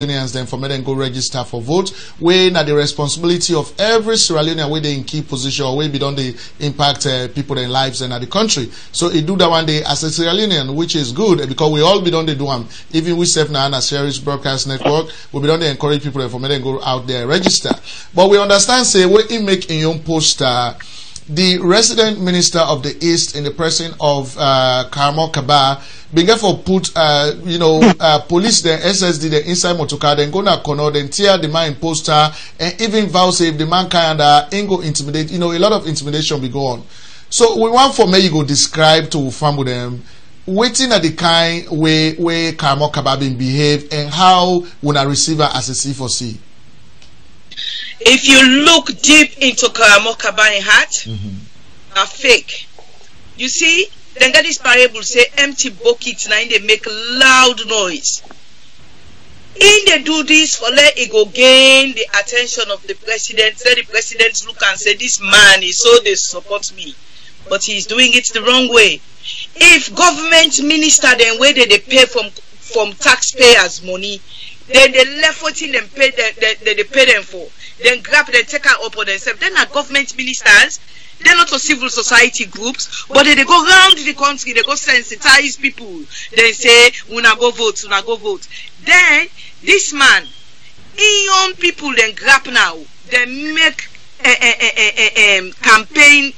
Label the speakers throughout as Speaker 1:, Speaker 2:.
Speaker 1: Leoneans then for me then go register for vote. When at the responsibility of every Sierra Leonean where they in key position or where be done they impact people in lives and at the country. So it do that one day as a Sierra Leonean, which is good because we all be done they do them. Even we self now as Sierra Broadcast Network, we be done they encourage people for me then go out there and register. But we understand say we in make in your poster. The resident minister of the East in the person of Karamo Kaba began for put police the SSD the inside motorcar then go na corner then tear the man poster and even vow say if the man kind go intimidate, a lot of intimidation be go on. So we want for me you go describe to family them waiting at the kind way Karamo Kaba been behave and how when I receive her as a C4C.
Speaker 2: If you look deep into Karamo Kaba's heart, are fake. You see, then that is parable say empty buckets now they make loud noise. In they do this for let it go gain the attention of the president. Let the president look and say this man is so they support me, but he's doing it the wrong way. If government minister then where they pay from taxpayers' money, then they left what in them pay they pay them for. Then grab them, take her up on themselves. They're not government ministers, they're not a civil society groups, but they go around the country, they go sensitize people. They say, "Una go vote, una go vote." Then this man, young people then grab now, they make campaign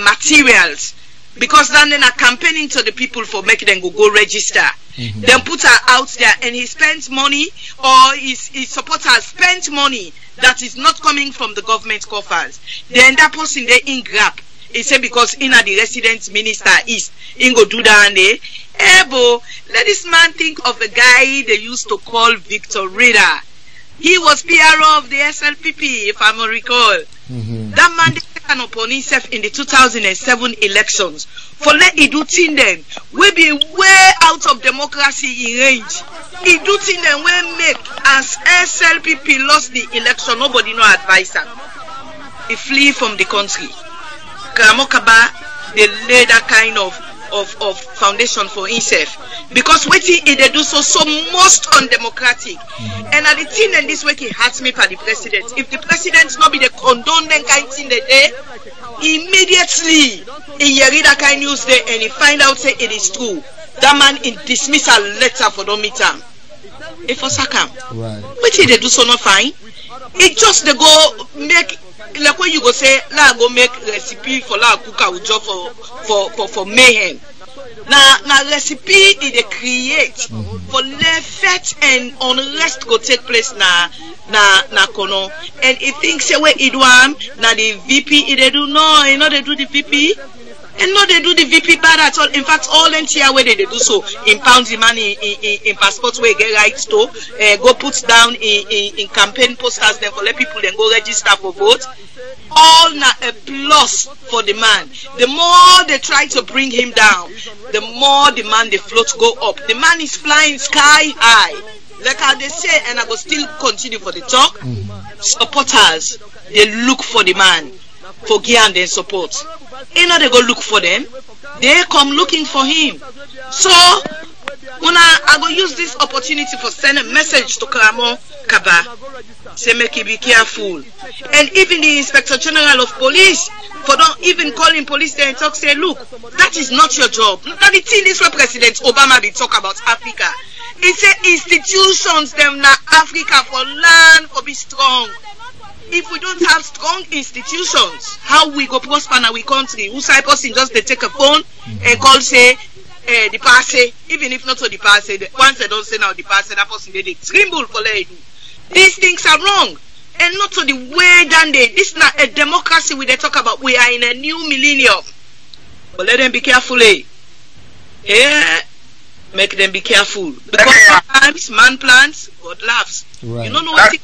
Speaker 2: materials. Because then they are campaigning to the people for making them go register. Then put her out there and he spends money or his supporters spend money that is not coming from the government coffers. Then that person they in grab. He said because in the resident minister is in go do that and they let this man think of a guy they used to call Victor Rida. He was PRO of the SLPP, if I may recall. That man taken upon himself in the 2007 elections for let he do thing them. We be way out of democracy in range. He do thing them we make as SLPP lost the election, nobody no advisor. He flee from the country. Karamo Kaba, they lay that kind of foundation for himself because waiting they do so most undemocratic and at the thing and this way he hurts me for the president. If the president not be the condone then kind thing the day immediately he read that kind news there and he find out say it is true, that man in dismissal letter for don't meet him if for sakam right waiting they do so not fine. It just they go make like when you go say la go make recipe for la cook out job for mayhem. Now recipe they create for the fete and unrest go take place na kono and it thinks say where it want na the VP they do no they do the VP and no they do the VP bad at all. In fact all entire way they do so impound the money in passports where get right to go put down in campaign posters then for let people then go register for vote. All na a plus for the man. The more they try to bring him down, the more the man the float go up. The man is flying sky high. Like how they say, and I will still continue for the talk. Supporters, they look for the man for gear and their support. You know they go look for them. They come looking for him. So when I go use this opportunity for send a message to Karamo Kaba. Say make he be careful. And even the Inspector General of Police for don't even calling police there and talk say look, that is not your job. That the thing is what President Obama be talk about Africa. He say institutions them na Africa for land for be strong. If we don't have strong institutions, how we go prosper in our country? Who side person just they take a phone and call say the passe, even if not so the passe, once they don't say now the passe, that person they tremble for let do. These things are wrong. And not to the way done they. This is not a democracy we they talk about. We are in a new millennium. But let them be careful, eh? Yeah. Make them be careful. Because sometimes man plans, God laughs. Right. You don't know what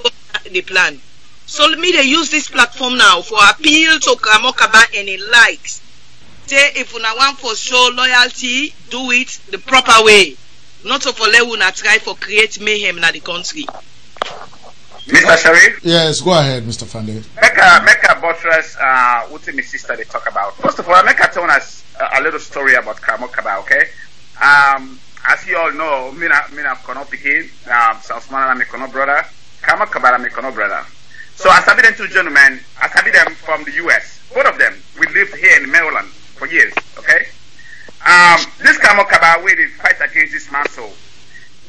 Speaker 2: they plan. So let me they use this platform now for appeal to Karamo Kaba and he likes. Say if una want for show loyalty, do it the proper way. Not for let una try for create mayhem in the country.
Speaker 3: Mr. Sharif?
Speaker 1: Yes, go ahead, Mr. Fande.
Speaker 3: Make a buttress what my sister they talk about. First of all, make a tell us a little story about Karamo Kaba, okay? as you all know, me na Kono Pikin, South Mara na Kono brother, Kama Kabara me Kono brother. So I sabi them two gentlemen, I sabi them from the US. Both of them, we lived here in Maryland for years, okay? This Kama Kabara, we did fight against this man, so.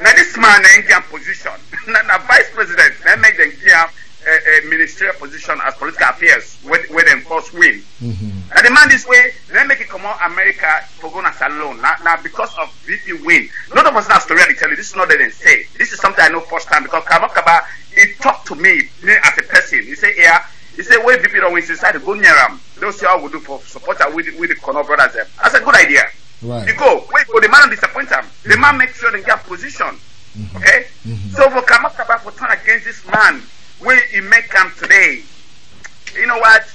Speaker 3: Now this man in a position, now vice president, they make them give a ministerial position as political affairs, where they enforce win. Now the man this way, they make it come out America for going as alone. Now because of VP win, none of us have story to tell you. This is not that they say. This is something I know first time because Kaba, he talked to me as a person. He say, yeah. He said, where VP don't win, he decided to go near him. They'll see how we do for support with the Kono brothers. That's a good idea.
Speaker 1: Right.
Speaker 3: You go, the man will disappoint him. The man makes sure they get position. Okay? So for Kamakaba for turn against this man, where he make him today, you know what?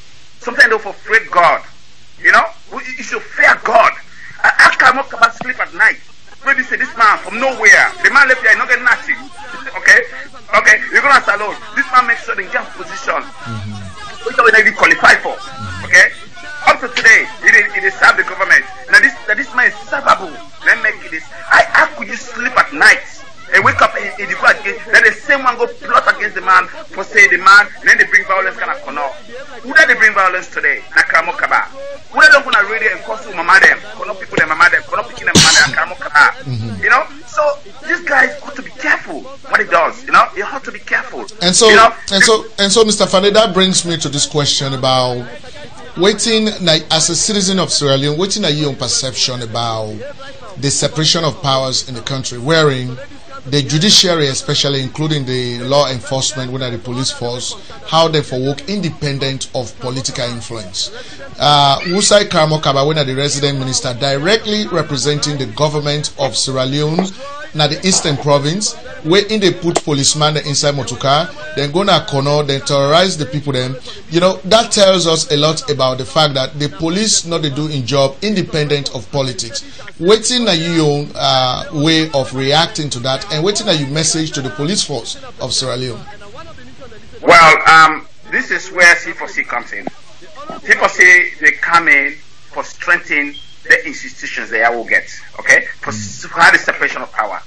Speaker 3: Sometimes they for afraid God. You know? You should fear God. I Kamakaba sleep at night. Maybe say this man from nowhere. The man left here, not get nothing. Okay? Okay, you're gonna salute. This man makes sure they get position. Which they really qualify for. Okay? Up to today, he serve the government. Now this man is servable. Then make it this. How could you sleep at night and wake up and you go against? Then the same one go plot against the man for say the man. Then they bring violence kind of Kono. Who did they bring violence today? Nakamo Kaba. Who they don't go to radio and cause mama them? Kono people them mama them. Kono picking them mama them. Nakamo Kaba. You know. So this guy is got to be careful what he does. You know. You have to be careful.
Speaker 1: And so
Speaker 3: you know?
Speaker 1: and so Mr. Fane, that brings me to this question about. Waiting, as a citizen of Sierra Leone, waiting a your own perception about the separation of powers in the country, wherein the judiciary, especially including the law enforcement, whether the police force, how they work independent of political influence. Wusai Karamo Kaba, when the resident minister directly representing the government of Sierra Leone, now the Eastern Province, where in they put policemen inside motorcar, then go na Kono, then terrorize the people then. You know, that tells us a lot about the fact that the police not they do in job independent of politics. Waiting na your way of reacting to that and waiting na your message to the police force of Sierra Leone.
Speaker 3: Well, this is where C4C comes in. C4C, they come in for strengthening the institutions they will get, okay? For have the separation of power.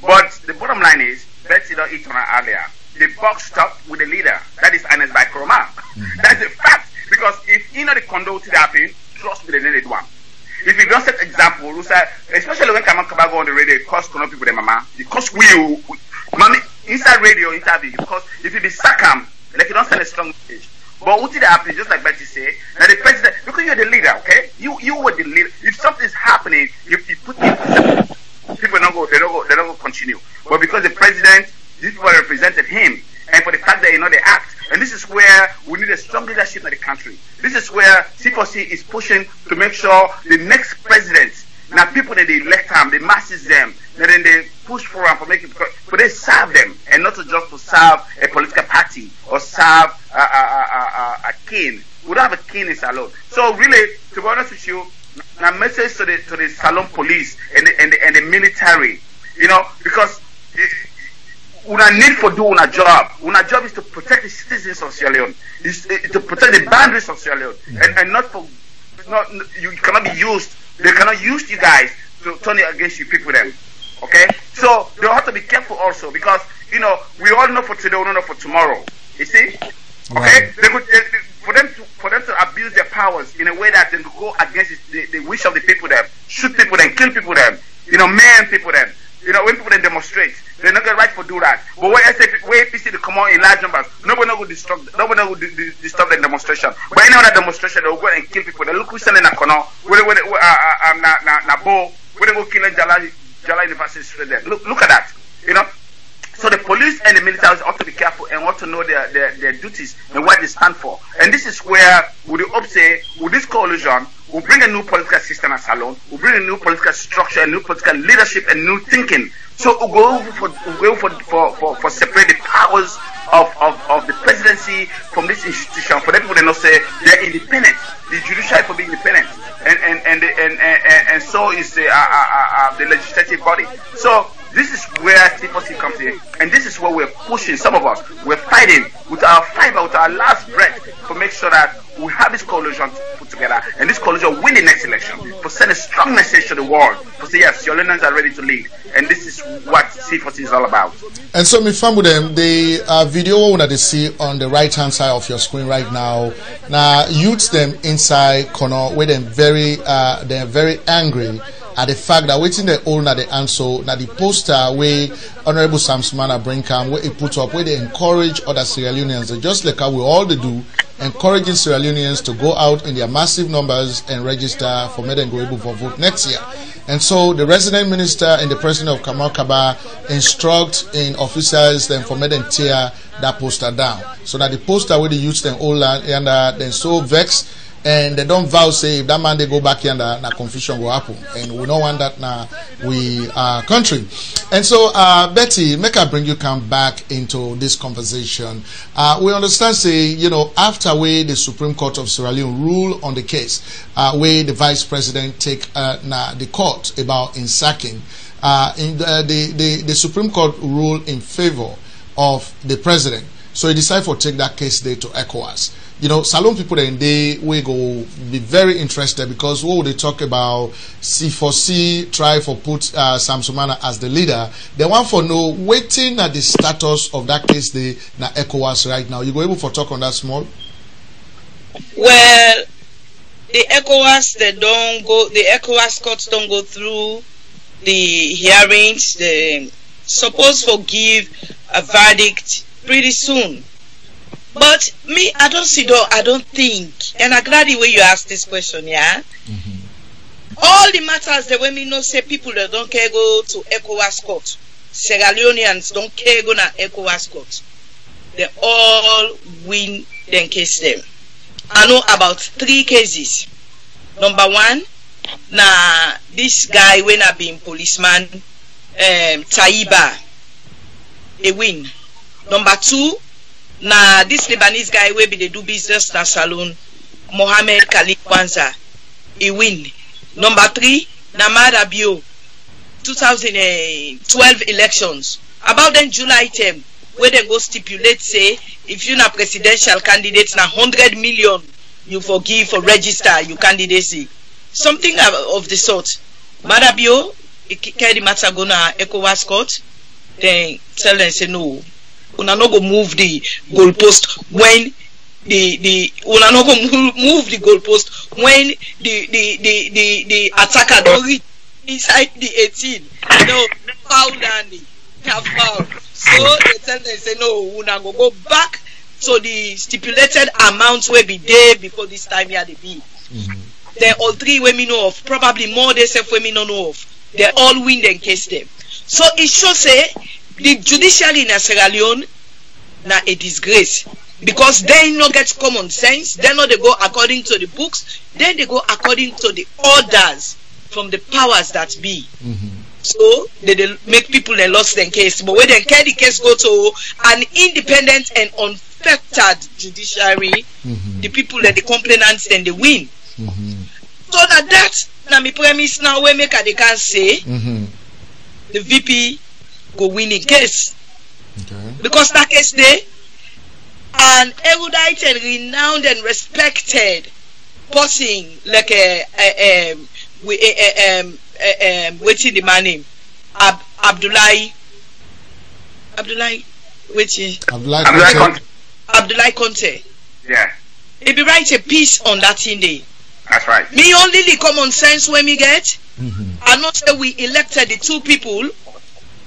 Speaker 3: But the bottom line is, Betsy don't eat on earlier. The buck stopped with the leader. That is Ernest by Kroma. That's a fact. Because if you know the condo to happen, trust me, they needed one. If you just set example, especially when Kamakaba go on the radio, it costs Kono people the mama. It costs mommy inside radio interview. Because if you be Sakam, like you don't send a strong message. But what did happen? Just like Betty said, that the president, because you're the leader, okay? You were the leader. If something's happening, you put people don't go, they don't go continue. But because the president, these people represented him, and for the fact that they act, and this is where we need a strong leadership in the country. This is where C4C is pushing to make sure the next president, now people that they elect them, they masses them, and then they push for them for they serve them, and not just to serve a political party or serve a king. We don't have a king in Salon. So really, to be honest with you, my message to the Salon police and the military, you know, because una need for do una job. Una job is to protect the citizens of Sierra Leone, is to protect the boundaries of Sierra Leone, and not for you cannot be used. They cannot use you guys to turn it against you people then. Okay? So they have to be careful also because you know we all know for today, we don't know for tomorrow. You see? Okay? For them to abuse their powers in a way that they go against the wish of the people there, shoot people then, kill people then, you know, man people then. You know, when people then demonstrate, they're not going to right for do that. But when APC they come out in large numbers, nobody will disturb the demonstration. But any other demonstration, they will go and kill people. They look who's selling a kono, where they go kill Jala University straight there. Look at that. You know. So the police and the military ought to be careful and ought to know their duties and what they stand for. And this is where we hope say with this coalition, we'll bring a new political system at Salon, we'll bring a new political structure, a new political leadership, and new thinking. So we'll go for separate the powers of the presidency from this institution. For the people that know say they're independent. The judiciary for being independent, and so is the legislative body. So this is where C4C comes in, and this is what we're pushing, some of us, we're fighting with our fiber, with our last breath to make sure that we have this coalition put together, and this coalition win the next election, to send a strong message to the world, to say, yes, your Leoneans are ready to lead, and this is what C4C is all about.
Speaker 1: And so, me family, them the video that they see on the right-hand side of your screen right now, now youths them inside corner where they're very angry at the fact that waiting the old na the answer na the poster where Honorable Sam Sumana bring come where he put up where they encourage other Sierra Leoneans, just like how we all they do, encouraging Sierra Leoneans to go out in their massive numbers and register for Mede and go able for vote next year. And so the resident minister and the president of Kamal Kaba instruct in officers then for Mede and tear that poster down, so that the poster where they use them all and then so vexed. And they don't vow say if that man they go back here and na confusion will happen, and we don't want that now we country. And so Betty, make I bring you come back into this conversation. We understand say after where the Supreme Court of Sierra Leone rule on the case, where the vice president take the court about in sacking, in the Supreme Court rule in favor of the president. So he decided to take that case there to ECOWAS. Salon people then they will go be very interested, because what would they talk about C4C try for put Sam Sumana as the leader. They want for know waiting at the status of that case they na ECOWAS right now. You go able for talk on that small?
Speaker 2: Well, the ECOWAS courts don't go through the hearings. They supposed to give a verdict pretty soon. But me, I don't think, and I'm glad the way you asked this question, yeah? All the matters that when me know say people that don't care go to ECOWAS court, Sierra Leoneans don't care go na ECOWAS court, they all win then case them. I know about 3 cases. Number 1, na this guy when I been policeman, Taiba, a win. Number 2, na this Lebanese guy where be they do business na salon, Mohammed Khalid Kwanza, he win. Number 3, na Madabio, 2012 elections. About then July term, where they go stipulate say if you na presidential candidate na 100 million you forgive for register your candidacy. Something of the sort. Madabio, carry the matter go na ECOWAS court, then tell them say no. Una no go move the goalpost when una no go move the goalpost when the attacker don't reach inside the 18. Foul Danny, foul. So they tell them say no, una go back to the stipulated amount where be there before this time here they be. Then all 3 we know of, probably more they say we no know of. They all win then case them. So it shows say the judiciary in Sierra Leone na a disgrace, because they no get common sense. They no they go according to the books, then they go according to the orders from the powers that be. So they make people they lost their case, but when they carry the case go to an independent and unfettered judiciary, the people that the complainants then they win. So that na me premise now we make they can say the VP go winning case. Because that case there, an erudite and renowned and respected person like waiting the man name Abdullahi Conte.
Speaker 3: Yeah.
Speaker 2: He be write a piece on that thing day.
Speaker 3: That's right.
Speaker 2: Me only the common sense when me get, and not say we elected the 2 people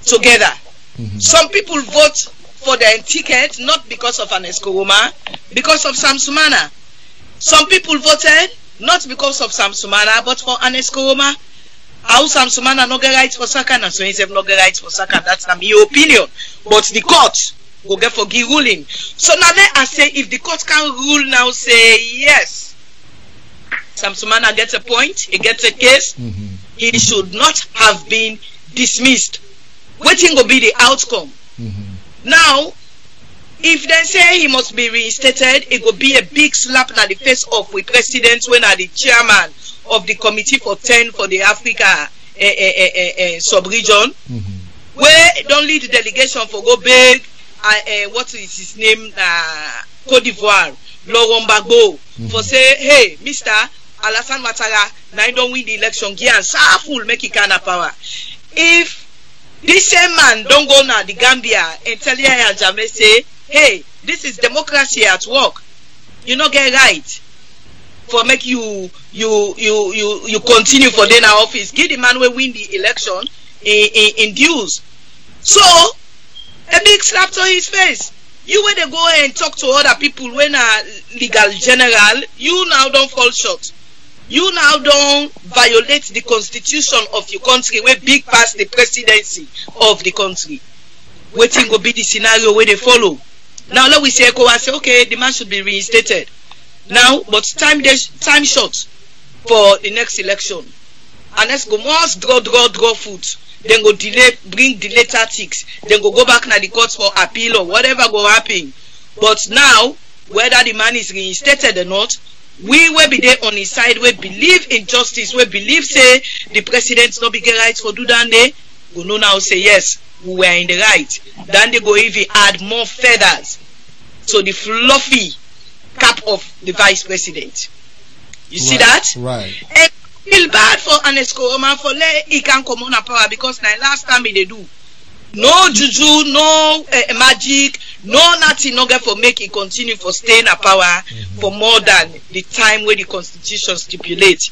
Speaker 2: together. Some people vote for their ticket not because of an Eskoroma, because of Sam Sumana. Some people voted not because of Sam Sumana, but for an Eskoroma. How Sam Sumana no get rights for Sakan, and so he no get rights for Sakan. That's not my opinion. But the court will get for give ruling. So now let us say if the court can rule now, say yes, Sam Sumana gets a point, he gets a case, he should not have been dismissed. Waiting will be the outcome. Now, if they say he must be reinstated, it will be a big slap in the face of the president when are the chairman of the committee for 10 for the Africa sub-region, where don't lead the delegation for go big what is his name, Cote d'Ivoire, Laurent Gbagbo, for say, hey, Mr. Alassane Ouattara, now you don't win the election, give and full make it kind of power. If this same man don't go now the Gambia and tell Yahya Jammeh say, hey, this is democracy at work. You not get right for make you continue for then office. Give the man will win the election in dues. So a big slap to his face. You when they go and talk to other people when a legal general, you now don't fall short. You now don't violate the constitution of your country where big past the presidency of the country. Waiting will be the scenario where they follow. Now let we say ECOWAS say okay, the man should be reinstated. Now, but time short for the next election. And let's go must draw foot. Then go bring delay tactics. Then go back to the courts for appeal or whatever go happen. But now, whether the man is reinstated or not, we will be there on his side. We believe in justice. We believe say the president not be get right for do that day. We know now say yes, we were in the right. Then they go even add more feathers. So the fluffy cap of the vice president. You see that?
Speaker 1: Right.
Speaker 2: And feel bad for Anesco Oman for let he can come on power because now last time they do. No juju, no magic, no nothing, no get for make it continue for staying a power for more than the time where the constitution stipulates.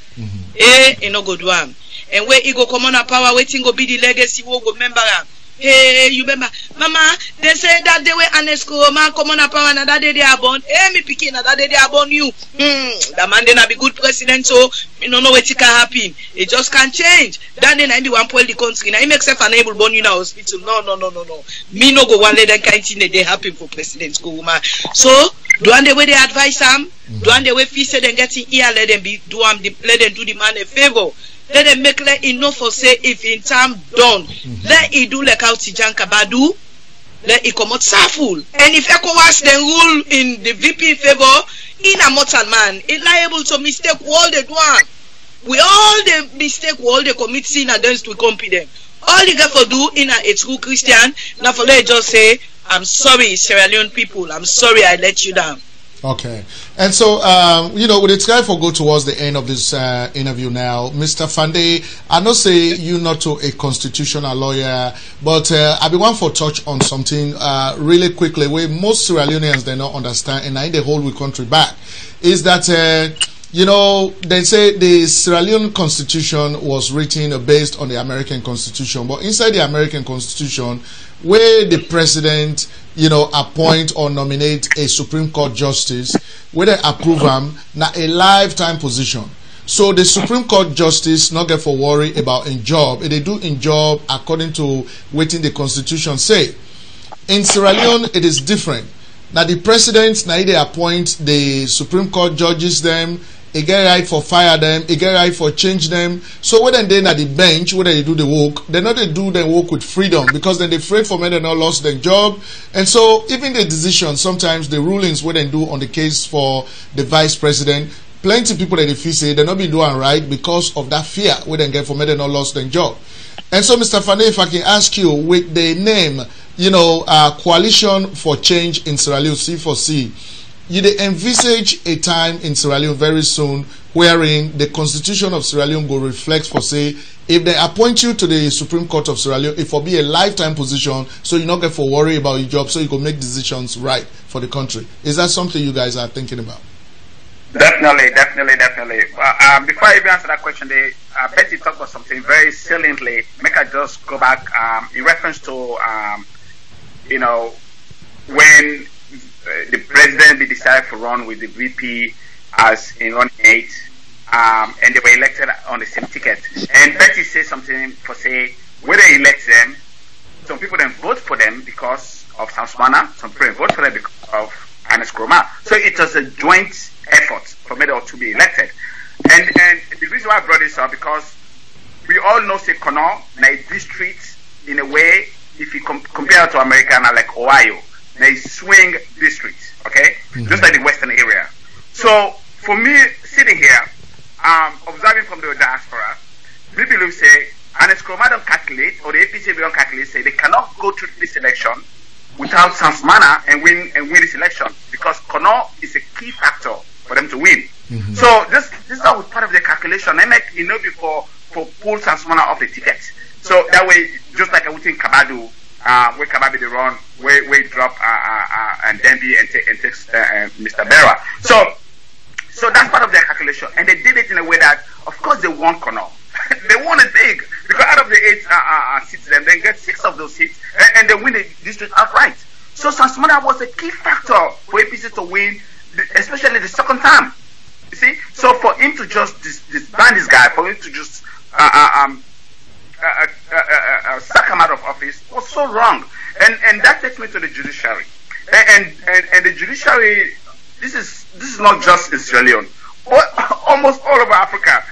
Speaker 2: No go do am. And where he go come on a power, waiting go be the legacy, will go remember am. Hey, you remember, Mama? They say that they were Anesco man come on a power and that day they are born. Hey, me picking that day they are born you. The man then be good president, so me no know what it can happen. It just can't change. Then I be one point the country. Now he makes self unable born you in a hospital. No. Me no go one let that kind thing that they happen for presidents go woman. So do one the way they advise them, do one the way fee say them getting here, let them let them do the man a favor. Let them make like enough for say if in time done, let it do like how Tijan Kabadu, let it come out full. And if ECOWAS then rule in the VP favor, in a mortal man, it's liable to mistake all they do. We all the mistake all they commit sin against we compete them. All you got for do in a true Christian, now for let just say, I'm sorry, Sierra Leone people, I'm sorry I let you down.
Speaker 1: Okay. And so, with the time for go towards the end of this interview now, Mr. Fande, I know say you not to a constitutional lawyer, but I be one for touch on something really quickly where most Sierra Leoneans they not understand and I they hold we country back is that they say the Sierra Leone Constitution was written based on the American Constitution, but inside the American Constitution, where the president, appoint or nominate a Supreme Court justice, whether approve them, now a lifetime position. So the Supreme Court justice not get for worry about in job. They do in job according to what the Constitution say. In Sierra Leone, it is different. Now the president, now they appoint the Supreme Court judges them. They get right for fire them, they get right for change them. So when they're at the bench, when they do the work, they not they do their work with freedom because then they're afraid for men they not lost their job. And so even the decisions, sometimes the rulings what they do on the case for the vice president, plenty of people that they feel say they not be doing right because of that fear where they get for men they not lost their job. And so Mr. Fane, if I can ask you with the name, Coalition for Change in Sierra Leone, C4C, you envisage a time in Sierra Leone very soon wherein the Constitution of Sierra Leone will reflect for say if they appoint you to the Supreme Court of Sierra Leone, it will be a lifetime position, so you not get for worry about your job, so you can make decisions right for the country. Is that something you guys are thinking about?
Speaker 3: Definitely. Before I even answer that question, Betty talked about something very saliently. Make I just go back in reference to when the president decided to run with the VP as in running mate, and they were elected on the same ticket. And Betty said something for say, when they elect them, some people then vote for them because of Sam Smana, some people vote for them because of Ernest Kroma. So it was a joint effort for me to be elected. And the reason why I brought this up because we all know say Kono, na district in a way, if you compare it to America, like Ohio, a swing district, okay? Just like the western area. So, for me, sitting here, observing from the diaspora, we believe, say, Ernest Kroma don't calculate, or the APC don't calculate, say, they cannot go through this election without Sansmana and win this election, because Kono is a key factor for them to win. So this is all part of the calculation. They make before pull Sansmana off the ticket. So that way, just like everything Kabadu, where Kababi they run, where drop and Dembi and takes Mr. Berra. So that's part of their calculation, and they did it in a way that, of course, they won Kono. They won it big, because out of the 8 seats, they get 6 of those seats, and they win the district outright. So Sansmana was a key factor for APC to win, especially the second time. You see, so for him to just disband this guy, for him to just sack him out of office was so wrong, and that takes me to the judiciary, and the judiciary. This is not just in Sierra Leone, almost all over Africa.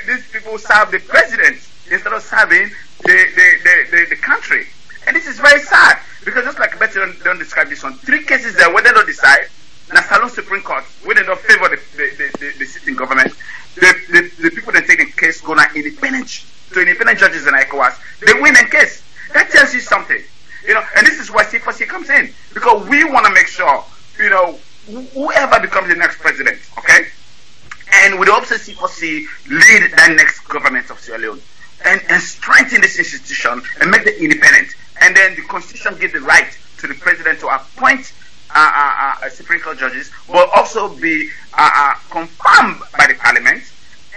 Speaker 3: These people serve the president instead of serving the country, and this is very sad, because just like Betty don't describe this one, 3 cases there where they don't decide. Na Salon Supreme Court, where they don't favor the sitting government, the people that take the case go now independent judges in ECOWAS, they win the case. That tells you something, and this is why C4C comes in, because we want to make sure, whoever becomes the next president, okay, and with the opposite C4C lead that next government of Sierra Leone, and strengthen this institution and make them independent, and then the constitution gives the right to the president to appoint Supreme Court judges, but also be confirmed by the parliament,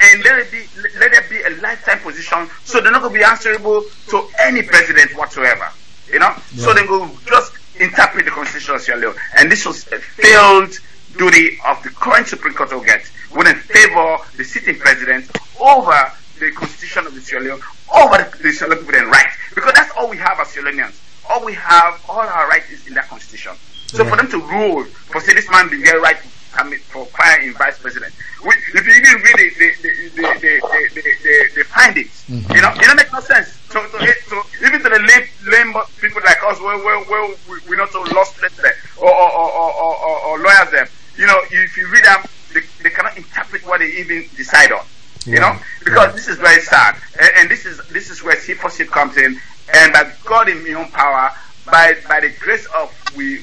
Speaker 3: and let it be a lifetime position, so they're not going to be answerable to any president whatsoever, So they go just interpret the constitution of Sierra Leone, and this was a failed duty of the current Supreme Court will get, when in favor the sitting president over the constitution of the Sierra Leone, over the Sierra Leone people and rights, because that's all we have as Sierra Leoneans. All we have, all our rights is in that constitution. So for them to rule, for say this man be get right for fire in vice president, if you even read the findings, it don't make no sense. So even to the lame people like us, we're not so lost there, or lawyers them, if you read them, they cannot interpret what they even decide on, because this is very sad, and this is where C4C comes in, and by God in my own power, by the grace of we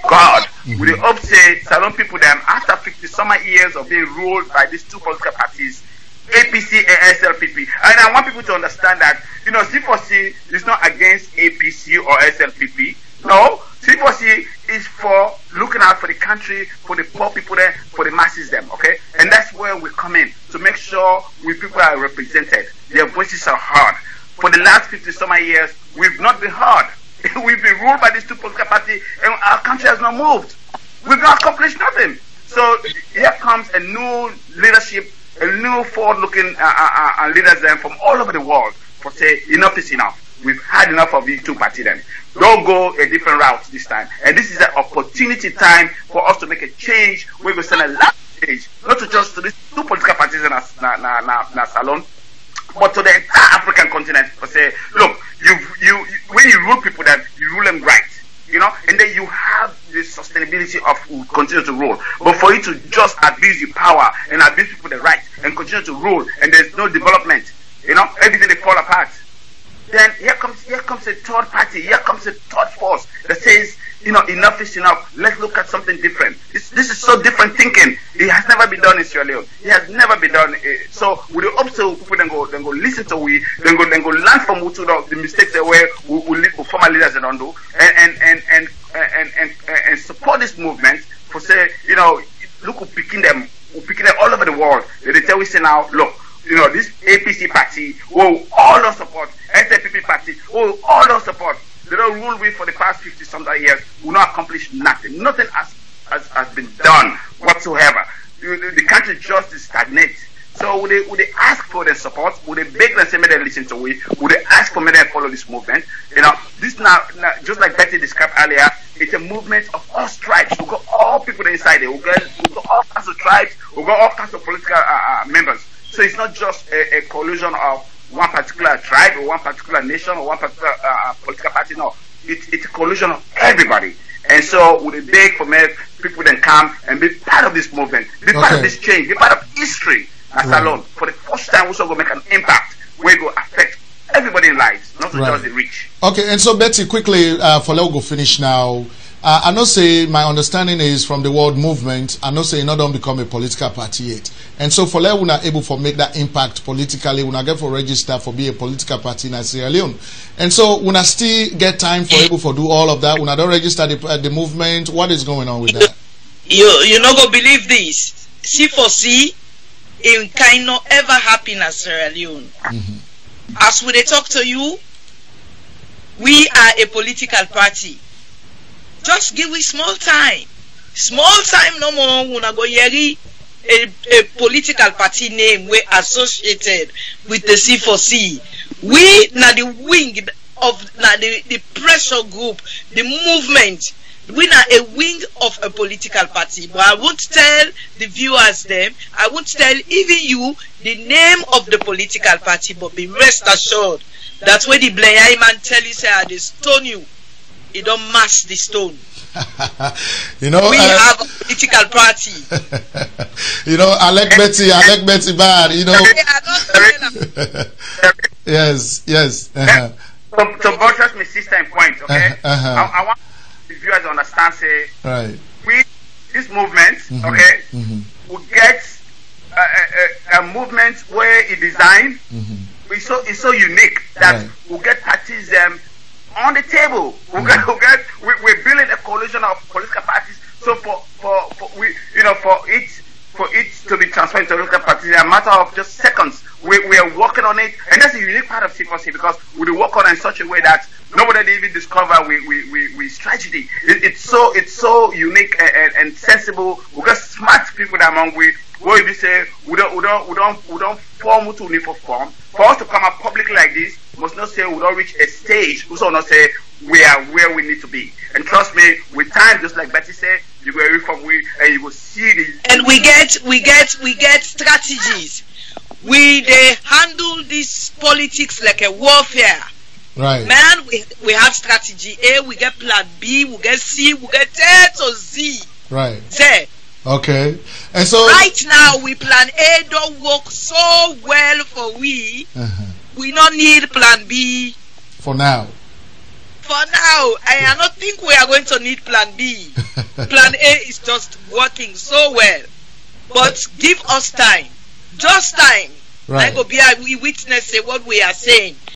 Speaker 3: God, we hope say Salon people them after 50 summer years of being ruled by these 2 political parties, APC and SLPP. And I want people to understand that C4C is not against APC or SLPP. No, C4C is for looking out for the country, for the poor people there, for the masses them, okay? And that's where we come in, to make sure we people are represented, their voices are heard. For the last 50 summer years, we've not been heard. We've been ruled by these 2 political parties, and our country has not moved. We've not accomplished nothing. So here comes a new leadership, a new forward-looking leaders then from all over the world, for say enough is enough. We've had enough of these 2 parties then. Don't go a different route this time. And this is an opportunity time for us to make a change. We're going to send a last stage, not to just to these 2 political parties in Salon, but to the entire African continent, for say, look, when you rule people, that you rule them right, and then you have the sustainability of continue to rule. But for you to just abuse your power and abuse people the right and continue to rule, and there's no development, everything they fall apart. Then here comes a third party, here comes a third force that says, enough is enough. Let's look at something different. This is so different thinking. It has never been done in Sierra Leone. It has never been done. So with the opposite people then go listen to then go learn from the mistakes that we former leaders don't do, and support this movement for say, look, we're picking them all over the world. They tell us now, look, this APC party, all our support, SLPP party, all our support. They don't rule with for the past 50-something years, will not accomplish nothing. Nothing has been done whatsoever. The country just is stagnant. So would they ask for their support? Would they beg them, say, may they listen to it? Would they ask for me to follow this movement? This now, just like Betty described earlier, it's a movement of all tribes. We've got all people inside there. We've got all kinds of tribes. We've got all kinds of political members. So it's not just a collusion of one particular tribe or one particular nation or one particular political party. No, it's a collusion of everybody. And so we beg for people then come and be part of this movement, be part of this change, be part of history as alone. For the first time, we're also going to make an impact where it will affect everybody in lives, not just the rich.
Speaker 1: Okay, and so Betty, quickly, for let go finish now. I know say my understanding is from the world movement. I know say you not don't become a political party yet, and so for let we not able for make that impact politically, we not get for register for be a political party in Sierra Leone, and so we not still get time for able for do all of that. We not don't register the movement. What is going on with that?
Speaker 2: You not gonna believe this. C4C in kind of ever happen in Sierra Leone. As we talk to you, we are a political party. Just give we small time. Small time no more. We not go yeri a political party name we associated with the C4C. We na the wing of na the pressure group, the movement. We are a wing of a political party, but I won't tell the viewers them, I won't tell even you the name of the political party, but be rest assured that when the Blair man tell you say they stone you, it don't match the stone.
Speaker 1: You know,
Speaker 2: we have a political party.
Speaker 1: You know, I like Betty bad, you know. Yes.
Speaker 3: To buttress my sister in point, okay? I want the viewers to understand, say, we, this movement, okay, will get a movement where it designed, it's so unique that we'll get parties on the table. We're building a coalition of political parties. So for it to be transferred to political parties, in a matter of just seconds, we are working on it, and that's a unique part of C4C because we work on it in such a way that nobody even discover we strategy. It's so unique and sensible. We got smart people that among we say we don't form to need for form. For us to come up publicly like this, must not say we don't reach a stage. We also not say we are where we need to be. And trust me, with time, just like Betty said, you go from we and you will see the.
Speaker 2: And we get strategies. They handle this politics like a warfare.
Speaker 1: Right.
Speaker 2: Man, we have strategy A, we get plan B, we get C, we get A to Z.
Speaker 1: Right.
Speaker 2: Z.
Speaker 1: Okay. And so
Speaker 2: right now we plan A don't work so well for we. We don't need plan B.
Speaker 1: For now.
Speaker 2: I don't think we are going to need plan B. Plan A is just working so well. But give us time. Just time.
Speaker 1: Right.
Speaker 2: Like we witness what we are saying.